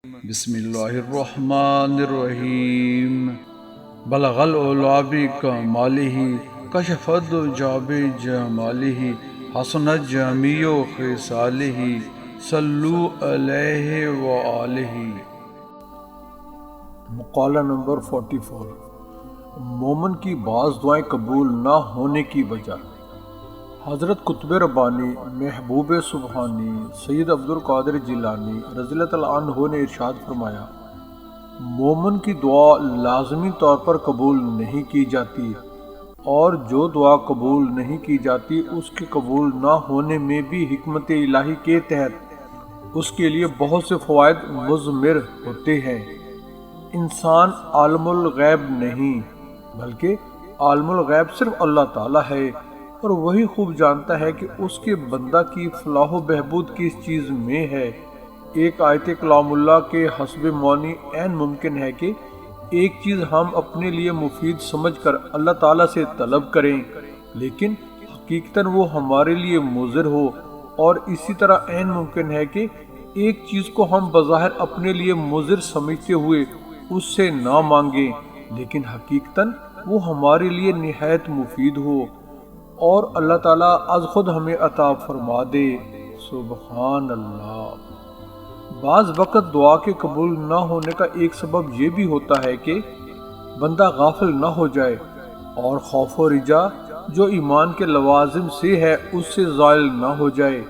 بسم اللہ الرحمن الرحیم بلغ العلا بکمالہ کشف الدجی بجمالہ حسنت جمیع خصالہ صلو علیہ وآلہ۔ مقالہ نمبر 44 مومن کی بعض دعائیں قبول نہ ہونے کی وجہ۔ حضرت قطب ربانی محبوب سبحانی سید عبد القادر جیلانی رضی اللہ تعالیٰ عنہ نے ارشاد فرمایا، مومن کی دعا لازمی طور پر قبول نہیں کی جاتی، اور جو دعا قبول نہیں کی جاتی اس کے قبول نہ ہونے میں بھی حکمت الہی کے تحت اس کے لیے بہت سے فوائد مضمر ہوتے ہیں۔ انسان عالم الغیب نہیں بلکہ عالم الغیب صرف اللہ تعالیٰ ہے، اور وہی خوب جانتا ہے کہ اس کے بندہ کی فلاح و بہبود کس چیز میں ہے۔ ایک آیت کلام اللہ کے حسب معنی عین ممکن ہے کہ ایک چیز ہم اپنے لیے مفید سمجھ کر اللہ تعالیٰ سے طلب کریں، لیکن حقیقتاً وہ ہمارے لیے مضر ہو، اور اسی طرح عین ممکن ہے کہ ایک چیز کو ہم بظاہر اپنے لیے مضر سمجھتے ہوئے اس سے نہ مانگیں، لیکن حقیقتاً وہ ہمارے لیے نہایت مفید ہو اور اللہ تعالیٰ از خود ہمیں عطا فرما دے۔ سبحان اللہ۔ بعض وقت دعا کے قبول نہ ہونے کا ایک سبب یہ بھی ہوتا ہے کہ بندہ غافل نہ ہو جائے اور خوف و رجا جو ایمان کے لوازم سے ہے اس سے زائل نہ ہو جائے۔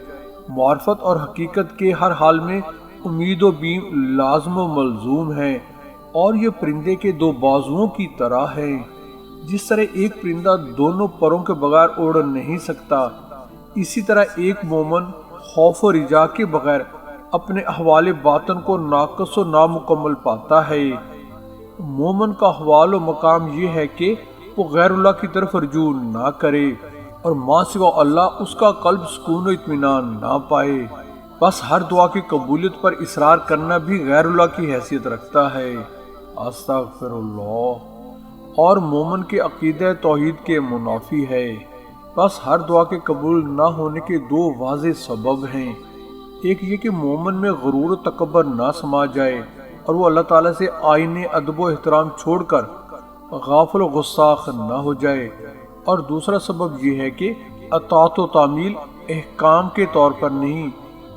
معرفت اور حقیقت کے ہر حال میں امید و بیم لازم و ملزوم ہیں، اور یہ پرندے کے دو بازوؤں کی طرح ہیں۔ جس طرح ایک پرندہ دونوں پروں کے بغیر اڑ نہیں سکتا، اسی طرح ایک مومن خوف و رجا کے بغیر اپنے احوال باطن کو ناقص و نامکمل پاتا ہے۔ مومن کا احوال و مقام یہ ہے کہ وہ غیر اللہ کی طرف رجوع نہ کرے، اور ما سوا اللہ اس کا قلب سکون و اطمینان نہ پائے۔ بس ہر دعا کی قبولیت پر اصرار کرنا بھی غیر اللہ کی حیثیت رکھتا ہے۔ استغفر اللہ۔ اور مومن کے عقیدہ توحید کے منافی ہے۔ بس ہر دعا کے قبول نہ ہونے کے دو واضح سبب ہیں۔ ایک یہ کہ مومن میں غرور و تکبر نہ سما جائے اور وہ اللہ تعالیٰ سے آئین ادب و احترام چھوڑ کر غافل و غصاخ نہ ہو جائے، اور دوسرا سبب یہ ہے کہ اطاعت و تعمیل احکام کے طور پر نہیں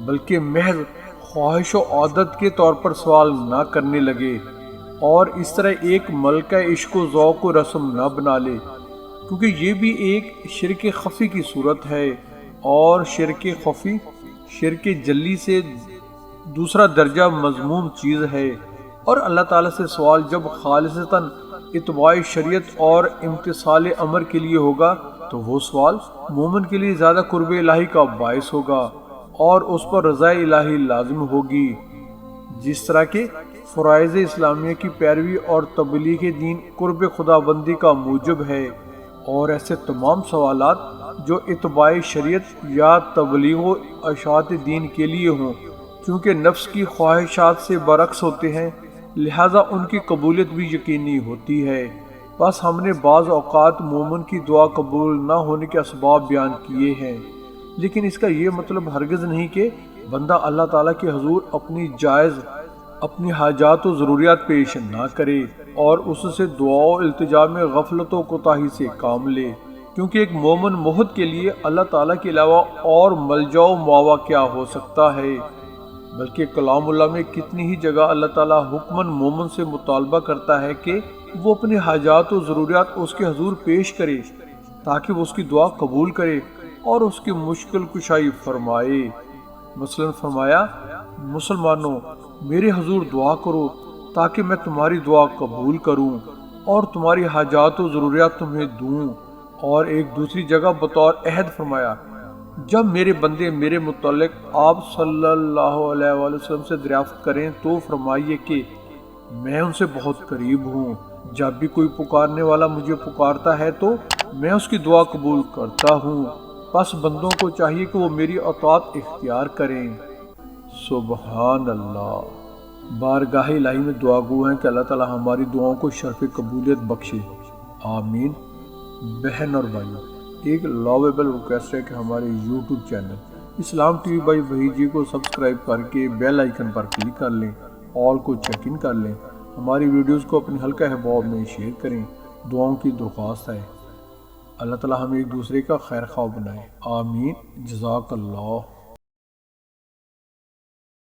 بلکہ محض خواہش و عادت کے طور پر سوال نہ کرنے لگے، اور اس طرح ایک ملکہ عشق و ذوق و رسم نہ بنا لے، کیونکہ یہ بھی ایک شرک خفی کی صورت ہے، اور شرک خفی شرک جلی سے دوسرا درجہ مذموم چیز ہے۔ اور اللہ تعالیٰ سے سوال جب خالصتاً اتباع شریعت اور امتثال امر کے لیے ہوگا تو وہ سوال مومن کے لیے زیادہ قرب الہی کا باعث ہوگا، اور اس پر رضا الہی لازم ہوگی۔ جس طرح کے فرائض اسلامیہ کی پیروی اور تبلیغ دین قرب خدا بندی کا موجب ہے، اور ایسے تمام سوالات جو اتباع شریعت یا تبلیغ و اشاعت دین کے لیے ہوں، چونکہ نفس کی خواہشات سے برعکس ہوتے ہیں، لہٰذا ان کی قبولیت بھی یقینی ہوتی ہے۔ بس ہم نے بعض اوقات مومن کی دعا قبول نہ ہونے کے اسباب بیان کیے ہیں، لیکن اس کا یہ مطلب ہرگز نہیں کہ بندہ اللہ تعالیٰ کے حضور اپنی حاجات و ضروریات پیش نہ کرے اور اس سے دعا و التجا میں غفلت و کوتاہی سے کام لے، کیونکہ ایک مومن موحد کے لیے اللہ تعالیٰ کے علاوہ اور ملجا و ماوا کیا ہو سکتا ہے؟ بلکہ کلام اللہ میں کتنی ہی جگہ اللہ تعالیٰ حکماً مومن سے مطالبہ کرتا ہے کہ وہ اپنی حاجات و ضروریات اس کے حضور پیش کرے تاکہ وہ اس کی دعا قبول کرے اور اس کی مشکل کشائی فرمائے۔ مثلاً فرمایا، مسلمانوں میرے حضور دعا کرو تاکہ میں تمہاری دعا قبول کروں اور تمہاری حاجات و ضروریات تمہیں دوں۔ اور ایک دوسری جگہ بطور عہد فرمایا، جب میرے بندے میرے متعلق آپ صلی اللہ علیہ وآلہ وسلم سے دریافت کریں تو فرمائیے کہ میں ان سے بہت قریب ہوں، جب بھی کوئی پکارنے والا مجھے پکارتا ہے تو میں اس کی دعا قبول کرتا ہوں۔ بس بندوں کو چاہیے کہ وہ میری اطاعت اختیار کریں۔ سبحان اللہ۔ بارگاہ الہی میں دعا گو ہیں کہ اللہ تعالی ہماری دعاؤں کو شرف قبولیت بخشے، آمین۔ بہن اور بھائیوں، ایک لاویبل ریکویسٹ ہے کہ ہمارے YouTube channel Islam T V by Wahid ji کو سبسکرائب کر کے بیل آئیکن پر کلک کر لیں آل کو چیک ان کر لیں۔ ہماری ویڈیوز کو اپنے حلقہ احباب میں شیئر کریں۔ دعاؤں کی درخواست ہے۔ اللہ تعالی ہمیں ایک دوسرے کا خیر خواہ بنائے۔ آمین۔ جزاک اللہ۔